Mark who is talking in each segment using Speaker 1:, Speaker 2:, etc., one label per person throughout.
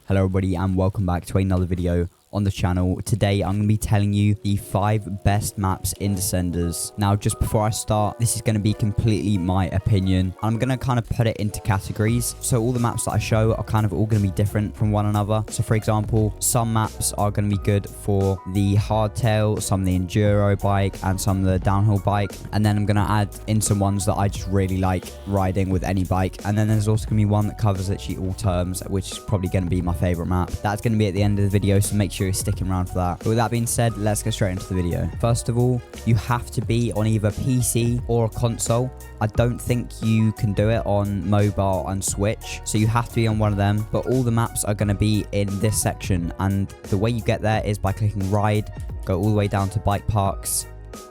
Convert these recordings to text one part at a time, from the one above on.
Speaker 1: Hello everybody and welcome back to another video on the channel. Today I'm going to be telling you the 5 best maps in Descenders. Now just before I start, this is going to be completely my opinion. I'm going to kind of put it into categories. So all the maps that I show are kind of all going to be different from one another. So for example, some maps are going to be good for the hardtail, some the enduro bike and some the downhill bike. And then I'm going to add in some ones that I just really like riding with any bike. And then there's also going to be one that covers literally all terms, which is probably going to be my favorite map. That's going to be at the end of the video, so make sure you're sticking around for that. But with that being said, let's get straight into the video. First of all, you have to be on either PC or a console. I don't think you can do it on mobile and Switch, so you have to be on one of them. But all the maps are going to be in this section, and the way you get there is by clicking ride, go all the way down to bike parks,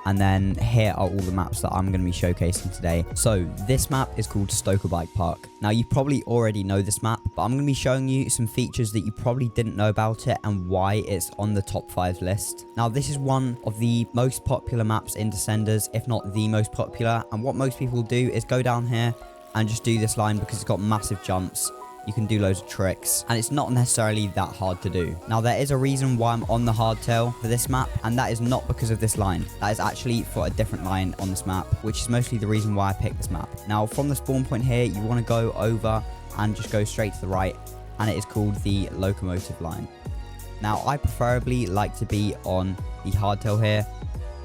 Speaker 1: and then here are all the maps that I'm going to be showcasing today. So this map is called Stoker Bike Park. Now you probably already know this map, but I'm going to be showing you some features that you probably didn't know about it and why it's on the top 5 list. Now this is one of the most popular maps in Descenders, if not the most popular. And what most people do is go down here and just do this line because it's got massive jumps. You can do loads of tricks, and it's not necessarily that hard to do. Now, there is a reason why I'm on the hardtail for this map, and that is not because of this line. That is actually for a different line on this map, which is mostly the reason why I picked this map. Now, from the spawn point here, you want to go over and just go straight to the right, and it is called the locomotive line. Now, I preferably like to be on the hardtail here.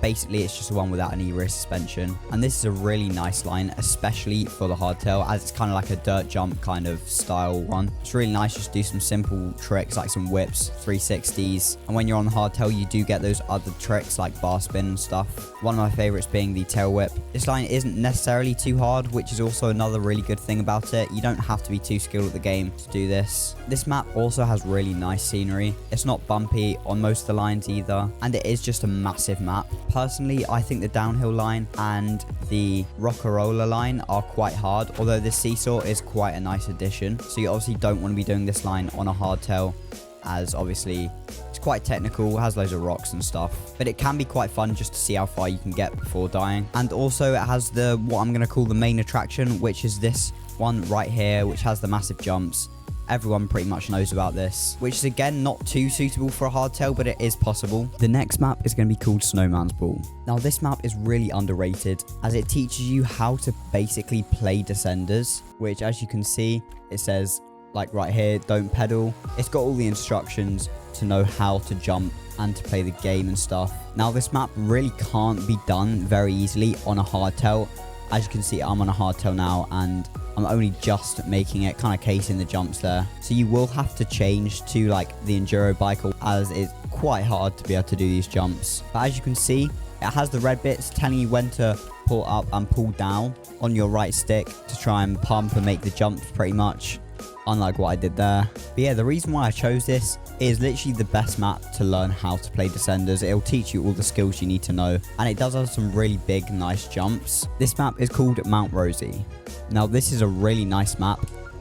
Speaker 1: Basically, it's just the one without any rear suspension. And this is a really nice line, especially for the hardtail, as it's kind of like a dirt jump kind of style one. It's really nice just to do some simple tricks like some whips, 360s. And when you're on the hardtail, you do get those other tricks like bar spin and stuff. One of my favorites being the tail whip. This line isn't necessarily too hard, which is also another really good thing about it. You don't have to be too skilled at the game to do this. This map also has really nice scenery. It's not bumpy on most of the lines either. And it is just a massive map. Personally, I think the downhill line and the rock-a-roller line are quite hard, although the seesaw is quite a nice addition. So you obviously don't want to be doing this line on a hardtail, as obviously it's quite technical, has loads of rocks and stuff. But it can be quite fun just to see how far you can get before dying. And also it has the, what I'm going to call the main attraction, which is this one right here, which has the massive jumps. Everyone pretty much knows about this, which is again not too suitable for a hardtail, but it is possible. The next map is going to be called Snowmans Ball. Now this map is really underrated as it teaches you how to basically play Descenders, which as you can see, it says like right here, don't pedal. It's got all the instructions to know how to jump and to play the game and stuff. Now this map really can't be done very easily on a hardtail. As you can see, I'm on a hardtail now and I'm only just making it, kind of casing the jumps there. So you will have to change to like the enduro bike, as it's quite hard to be able to do these jumps. But as you can see, it has the red bits telling you when to pull up and pull down on your right stick to try and pump and make the jumps pretty much. Unlike what I did there. But yeah, the reason why I chose this is literally the best map to learn how to play Descenders. It'll teach you all the skills you need to know, and it does have some really big, nice jumps. This map is called Mount Rosie. Now this is a really nice map,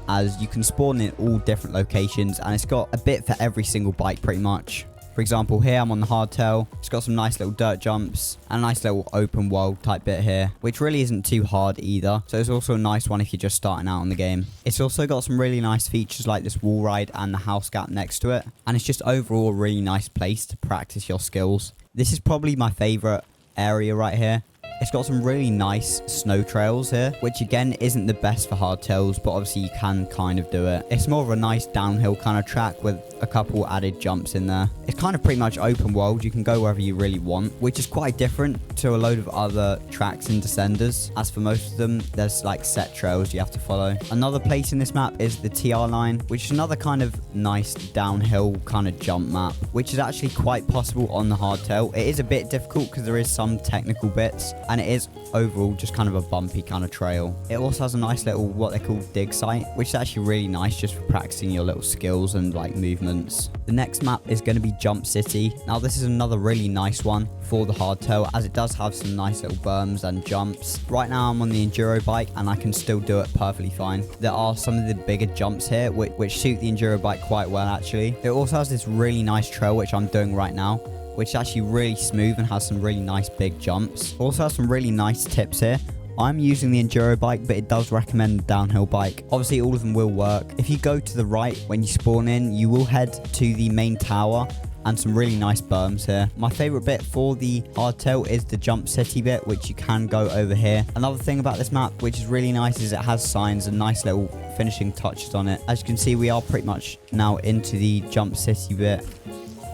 Speaker 1: as you can spawn in all different locations, and it's got a bit for every single bike pretty much. For example, here I'm on the hardtail. It's got some nice little dirt jumps and a nice little open world type bit here, which really isn't too hard either. So it's also a nice one if you're just starting out on the game. It's also got some really nice features like this wall ride and the house gap next to it. And it's just overall a really nice place to practice your skills. This is probably my favorite area right here. It's got some really nice snow trails here, which again isn't the best for hardtails, but obviously you can kind of do it. It's more of a nice downhill kind of track with a couple added jumps in there. It's kind of pretty much open world. You can go wherever you really want, which is quite different to a load of other tracks in Descenders. As for most of them, there's like set trails you have to follow. Another place in this map is the TR line, which is another kind of nice downhill kind of jump map, which is actually quite possible on the hardtail. It is a bit difficult because there is some technical bits, and it is overall just kind of a bumpy kind of trail. It also has a nice little what they call dig site, which is actually really nice just for practicing your little skills and like movements. The next map is going to be Jump City. Now this is another really nice one for the hardtail, as it does have some nice little berms and jumps. Right now I'm on the enduro bike and I can still do it perfectly fine. There are some of the bigger jumps here which suit the enduro bike quite well actually. It also has this really nice trail which I'm doing right now, which is actually really smooth and has some really nice big jumps. Also has some really nice tips here, I'm using the enduro bike, but it does recommend the downhill bike. Obviously, all of them will work. If you go to the right when you spawn in, you will head to the main tower and some really nice berms here. My favorite bit for the hardtail is the jump city bit, which you can go over here. Another thing about this map, which is really nice, is it has signs and nice little finishing touches on it. As you can see, we are pretty much now into the jump city bit,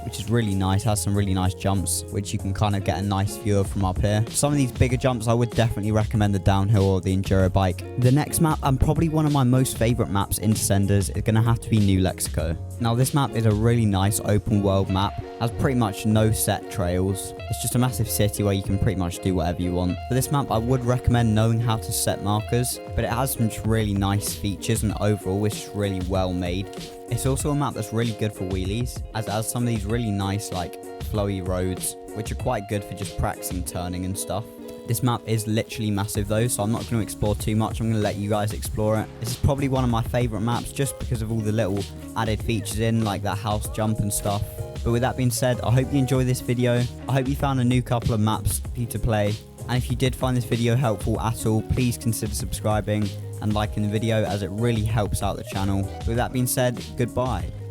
Speaker 1: which is really nice. Has some really nice jumps, which you can kind of get a nice view of from up here. Some of these bigger jumps, I would definitely recommend the downhill or the enduro bike. The next map, and probably one of my most favorite maps in Descenders, is going to have to be New Lexico. Now, this map is a really nice open world map. Has pretty much no set trails. It's just a massive city where you can pretty much do whatever you want. For this map, I would recommend knowing how to set markers, but it has some really nice features, and overall it's just really well made. It's also a map that's really good for wheelies, as it has some of these really nice like flowy roads, which are quite good for just practicing turning and stuff. This map is literally massive though, so I'm not going to explore too much. I'm going to let you guys explore it. This is probably one of my favorite maps just because of all the little added features in, like that house jump and stuff. But with that being said, I hope you enjoyed this video. I hope you found a new couple of maps for you to play. And if you did find this video helpful at all, please consider subscribing and liking the video, as it really helps out the channel. With that being said, goodbye.